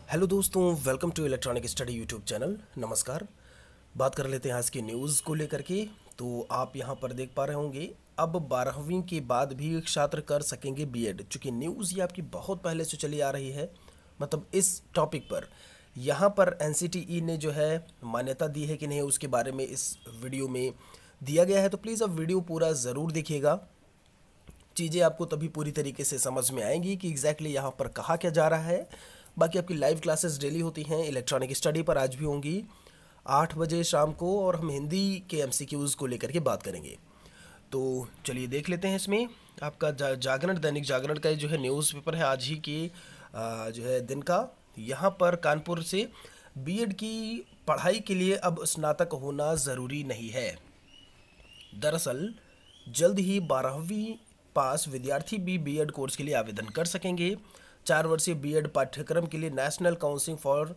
Hello दोस्तों, welcome to electronic study YouTube channel. नमस्कार। बात कर लेते हैं आज की न्यूज़ को लेकर के। तो आप यहां पर देख पा रहे होंगे, अब 12वीं के बाद भी छात्र कर सकेंगे बीएड। चूँकि न्यूज़ ये आपकी बहुत पहले से चली आ रही है, मतलब इस टॉपिक पर यहाँ पर एनसीटीई ने जो है मान्यता दी है कि नहीं, उसके बारे में इस वीडियो में दिया गया है। तो प्लीज़ अब वीडियो पूरा ज़रूर देखिएगा। चीज़ें आपको तभी पूरी तरीके से समझ में आएंगी कि एग्जैक्टली यहाँ पर कहा क्या जा रहा है। बाकी आपकी लाइव क्लासेस डेली होती हैं इलेक्ट्रॉनिक स्टडी पर, आज भी होंगी 8 बजे शाम को, और हम हिंदी के एमसीक्यूज़ को लेकर के बात करेंगे। तो चलिए देख लेते हैं। इसमें आपका जागरण, दैनिक जागरण का जो है न्यूज़पेपर है आज ही के जो है दिन का। यहाँ पर कानपुर से बीएड की पढ़ाई के लिए अब स्नातक होना ज़रूरी नहीं है। दरअसल जल्द ही 12वीं पास विद्यार्थी भी बीएड कोर्स के लिए आवेदन कर सकेंगे। 4 वर्षीय बीएड पाठ्यक्रम के लिए national council for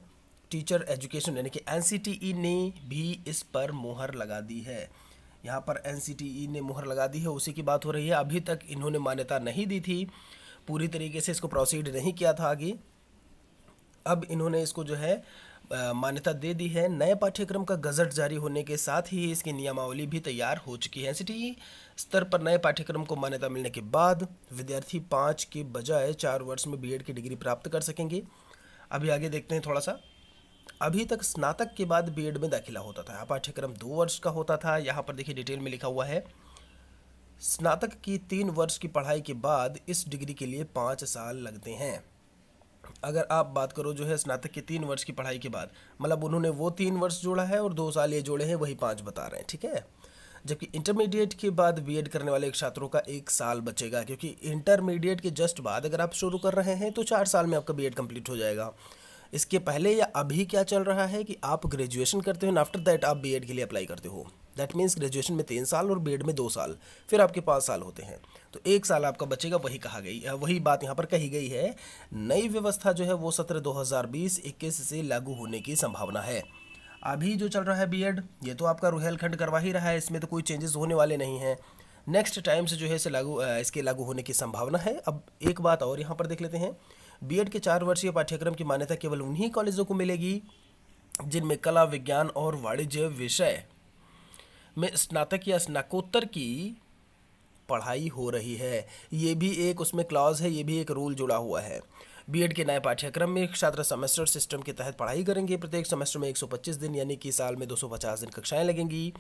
teacher education यानी कि एनसीटीई ने भी इस पर मुहर लगा दी है। यहाँ पर एनसीटीई ने मुहर लगा दी है, उसी की बात हो रही है। अभी तक इन्होंने मान्यता नहीं दी थी, पूरी तरीके से इसको प्रोसीड नहीं किया था आगे। अब इन्होंने इसको जो है मान्यता दे दी है। नए पाठ्यक्रम का गजट जारी होने के साथ ही इसकी नियमावली भी तैयार हो चुकी है। एनसीटीई स्तर पर नए पाठ्यक्रम को मान्यता मिलने के बाद विद्यार्थी 5 के बजाय 4 वर्ष में बीएड की डिग्री प्राप्त कर सकेंगे। अभी आगे देखते हैं थोड़ा सा। अभी तक स्नातक के बाद बीएड में दाखिला होता था। पाठ्यक्रम 2 वर्ष का होता था। यहाँ पर देखिए डिटेल में लिखा हुआ है, स्नातक की 3 वर्ष की पढ़ाई के बाद इस डिग्री के लिए 5 साल लगते हैं। अगर आप बात करो जो है स्नातक के 3 वर्ष की पढ़ाई के बाद, मतलब उन्होंने वो 3 वर्ष जोड़ा है और 2 साल ये जोड़े हैं, वही 5 बता रहे हैं, ठीक है। जबकि इंटरमीडिएट के बाद बीएड करने वाले छात्रों का 1 साल बचेगा, क्योंकि इंटरमीडिएट के जस्ट बाद अगर आप शुरू कर रहे हैं तो 4 साल में आपका बीएड कंप्लीट हो जाएगा। इसके पहले या अभी क्या चल रहा है कि आप ग्रेजुएशन करते हो, आफ्टर दैट आप बीएड के लिए अप्लाई करते हो। दैट मीन्स ग्रेजुएशन में 3 साल और बीएड में 2 साल, फिर आपके 5 साल होते हैं। तो 1 साल आपका बचेगा, वही बात यहाँ पर कही गई है। नई व्यवस्था जो है वो सत्र 2020-21 से लागू होने की संभावना है। अभी जो चल रहा है बीएड, ये तो आपका रुहेलखंड करवा ही रहा है, इसमें तो कोई चेंजेस होने वाले नहीं हैं। नेक्स्ट टाइम से जो है इसके लागू होने की संभावना है। अब एक बात और यहाँ पर देख लेते हैं, बीएड के 4 वर्षीय पाठ्यक्रम की मान्यता केवल उन्हीं कॉलेजों को मिलेगी जिनमें कला, विज्ञान और वाणिज्य विषय में स्नातक या स्नाकोत्तर की पढ़ाई हो रही है। ये भी एक उसमें क्लॉज है, ये भी एक रूल जुड़ा हुआ है। बीएड के नए पाठ्यक्रम में छात्र सेमेस्टर सिस्टम के तहत पढ़ाई करेंगे। प्रत्येक सेमेस्टर में 125 दिन यानी कि साल में 250 दिन कक्षाएं लगेंगी।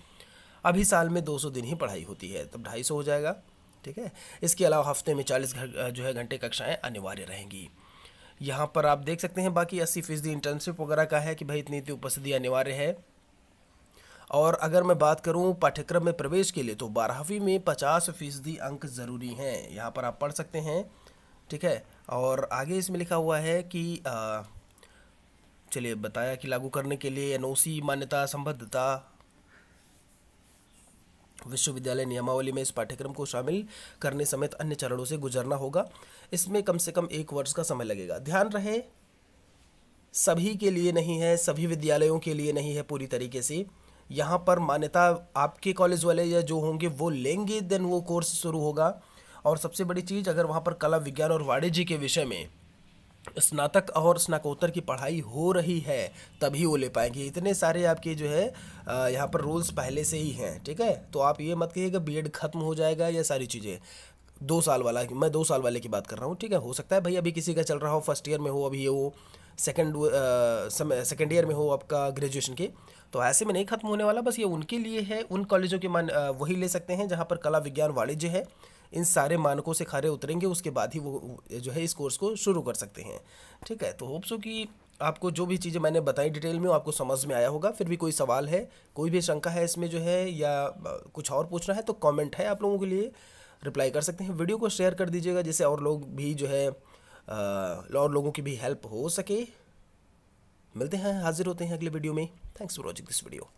अभी साल में 200 दिन ही पढ़ाई होती है, तब 250 हो जाएगा, ठीक है। इसके अलावा हफ्ते में 40 जो है घंटे कक्षाएं अनिवार्य रहेंगी। यहाँ पर आप देख सकते हैं बाकी 80% इंटर्नशिप वगैरह का है कि भाई इतनी उपस्थिति अनिवार्य है। और अगर मैं बात करूं पाठ्यक्रम में प्रवेश के लिए, तो 12वीं में 50% अंक ज़रूरी हैं। यहाँ पर आप पढ़ सकते हैं, ठीक है। और आगे इसमें लिखा हुआ है कि चलिए बताया कि लागू करने के लिए एनओसी मान्यता, संबद्धता, विश्वविद्यालय नियमावली में इस पाठ्यक्रम को शामिल करने समेत अन्य चरणों से गुजरना होगा। इसमें कम से कम 1 वर्ष का समय लगेगा। ध्यान रहे, सभी के लिए नहीं है, सभी विद्यालयों के लिए नहीं है पूरी तरीके से। यहाँ पर मान्यता आपके कॉलेज वाले या जो होंगे वो लेंगे, देन वो कोर्स शुरू होगा। और सबसे बड़ी चीज़, अगर वहाँ पर कला, विज्ञान और वाणिज्य के विषय में स्नातक और स्नाकोत्तर की पढ़ाई हो रही है, तभी वो ले पाएंगे। इतने सारे आपके जो है यहाँ पर रूल्स पहले से ही हैं, ठीक है। तो आप ये मत कहिएगा बीएड खत्म हो जाएगा, ये सारी चीज़ें 2 साल वाला, मैं 2 साल वाले की बात कर रहा हूँ, ठीक है। हो सकता है भाई अभी किसी का चल रहा हो, फर्स्ट ईयर में हो, अभी ये वो सेकेंड ईयर में हो आपका ग्रेजुएशन के, तो ऐसे में नहीं खत्म होने वाला। बस ये उनके लिए है, उन कॉलेजों के वही ले सकते हैं जहाँ पर कला, विज्ञान, वाणिज्य है। इन सारे मानकों से खरे उतरेंगे, उसके बाद ही वो जो है इस कोर्स को शुरू कर सकते हैं, ठीक है। तो होप सो कि आपको जो भी चीज़ें मैंने बताई डिटेल में वो आपको समझ में आया होगा। फिर भी कोई सवाल है, कोई भी शंका है इसमें जो है, या कुछ और पूछना है, तो कमेंट है आप लोगों के लिए, रिप्लाई कर सकते हैं। वीडियो को शेयर कर दीजिएगा जिससे और लोग भी जो है और लोगों की भी हेल्प हो सके। मिलते हैं, हाजिर होते हैं अगले वीडियो में। Thanks for watching this video.